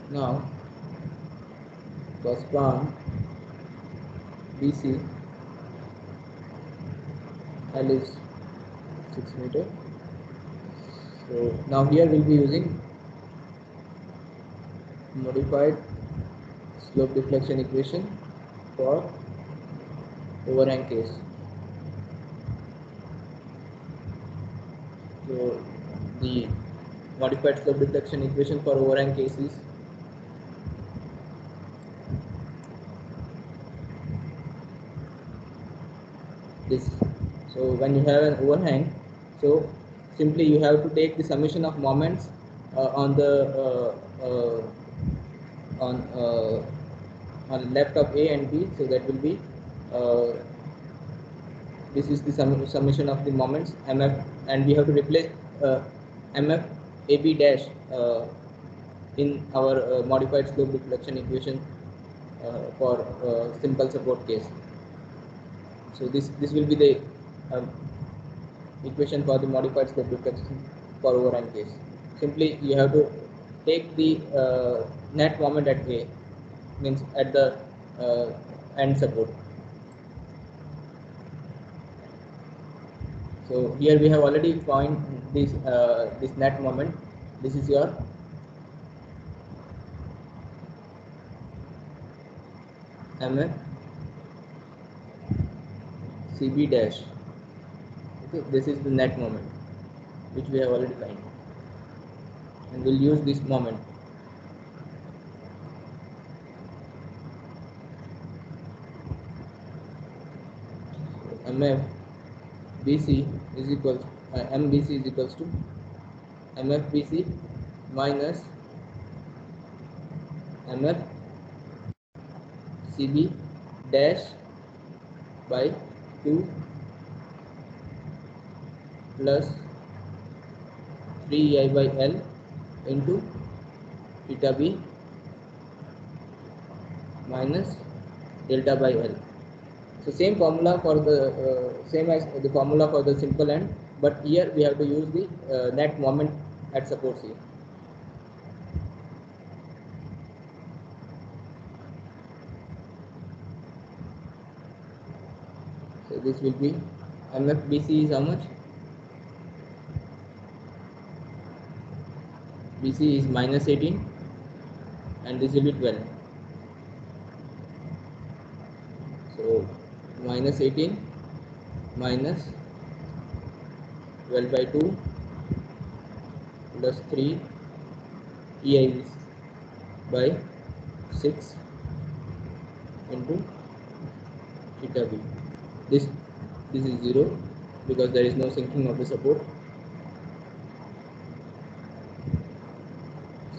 Now for span BC, L is 6 meter. So now here we'll be using modified slope deflection equation for overhang case. So the modified slope deflection equation for overhang case is this. So when you have an overhang, so simply you have to take the summation of moments on the on left of A and B. So that will be this is the summation of the moments MF, and we have to replace MF AB dash in our modified slope deflection equation for simple support case. So this will be the equation for the modified slope deflection for overhang case. Simply you have to take the net moment at A, means at the end support. So here we have already found this this net moment. This is your MF CB dash. Okay, this is the net moment which we have already found, and we'll use this moment. MF BC is equals MBC is equals to MFBC minus MFCB dash by 2 plus 3 EI by L into theta B minus delta by L. So same formula for the same as the formula for the simple end, but here we have to use the net moment at support C. So this will be MFBC is how much? BC is minus 18 and this will be 12. So minus 18 minus 12 by 2 plus 3 EI by 6 into theta B. This is 0 because there is no sinking of the support.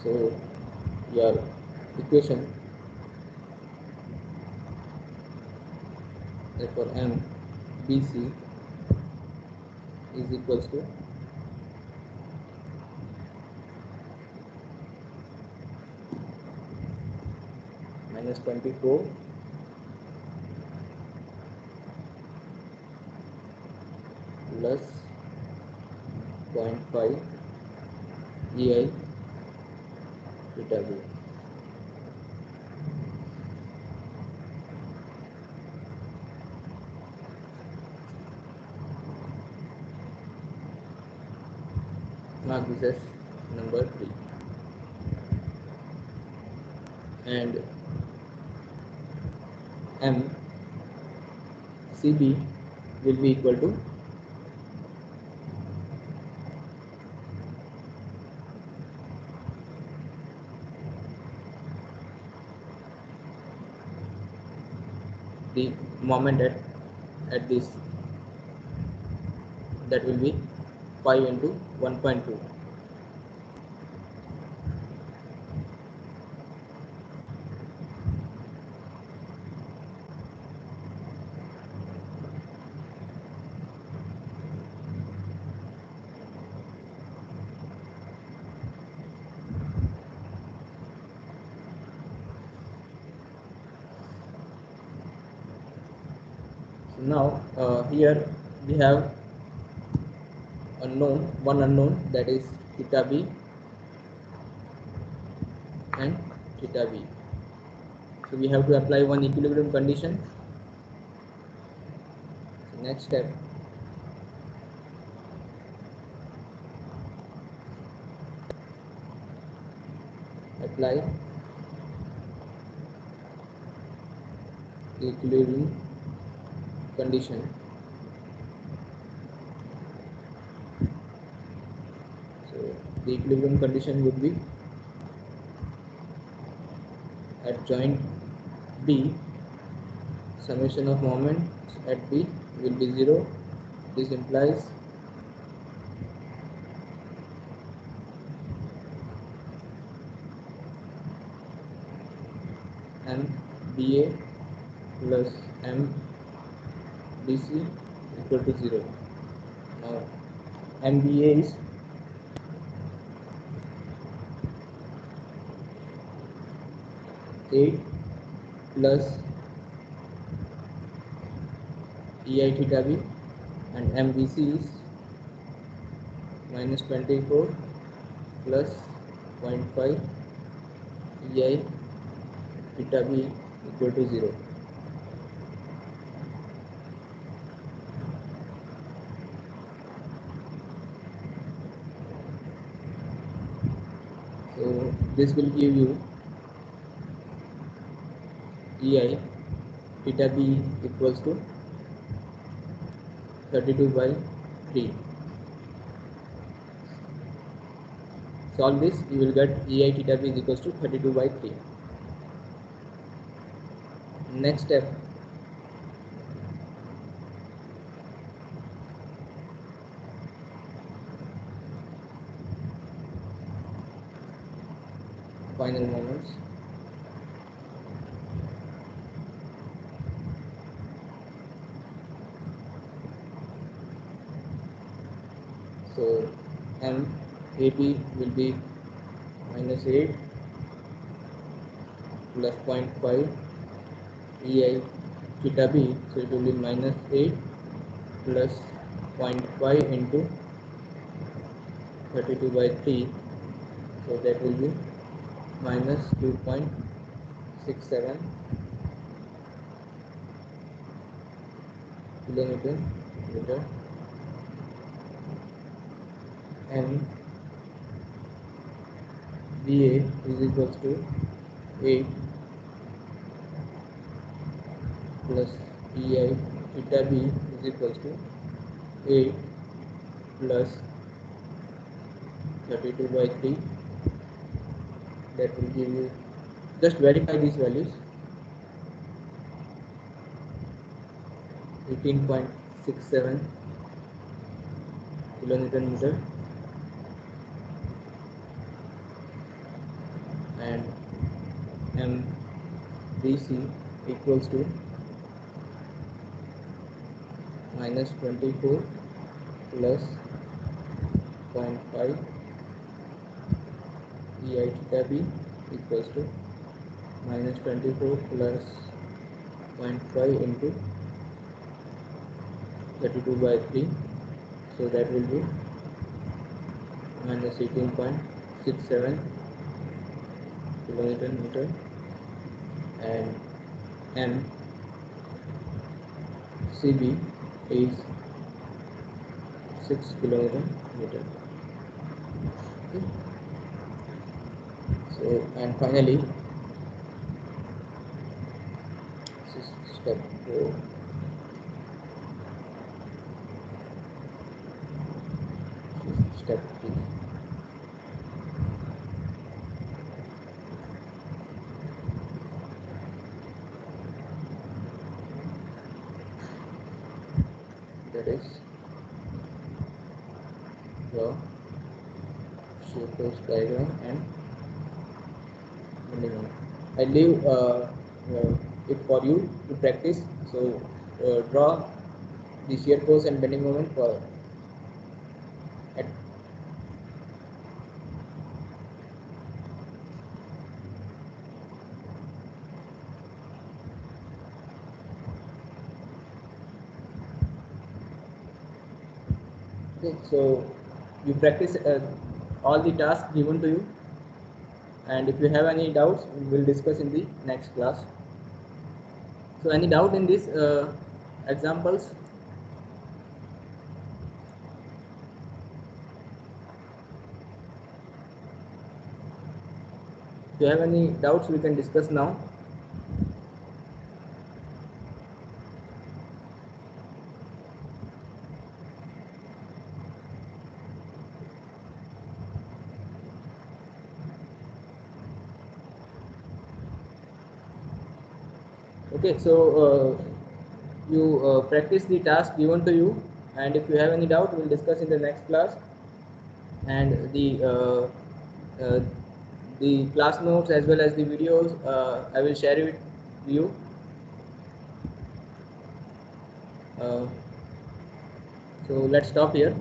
So your equation for MBC is equals to minus 24 plus 0.5 EI theta B. Mark this as number 3 and MCB will be equal to the moment at this, that will be 5 into 1.2. Now here we have one unknown, that is theta B and theta B. So we have to apply one equilibrium condition. So next step, apply the equilibrium condition. So the equilibrium condition would be at joint B, summation of moments at B will be 0. This implies MBA plus MBC equal to 0. Now MBA is eight plus EI theta B and MBC is minus 24 plus 0.5 EI theta B equal to 0. So this will give you EI theta B equals to 32 by 3. Solve this, you will get EI theta B is equals to 32 by 3. Next step, final moments. So MAB will be minus 8 plus 0.5 EI theta B, so it will be minus 8 plus 0.5 into 32 by 3, so that will be minus 2.67 kilonewton meter, and VA is equals to 8 plus EI theta B is equals to 8 plus 32 by 3. That will give you, just verify these values, 18.67 kilonewton meter, and MBC equals to minus 24 plus 0.5 EI theta B equals to minus 24 plus 0.5 into 32 by 3, so that will be minus 18.67 kilonewton meter, and MCB is 6 kilonewton meter. Okay. So, and finally, this is step 4. Step 3. That is draw shear force diagram and bending moment. I leave it for you to practice. So draw the shear force and bending moment for at okay. So you practice all the tasks given to you, and if you have any doubts, we will discuss in the next class. So any doubt in these examples? If you have any doubts, we can discuss now. Okay, so you practice the task given to you, and if you have any doubt, we'll discuss in the next class. And the class notes as well as the videos, I will share it with you. So let's stop here.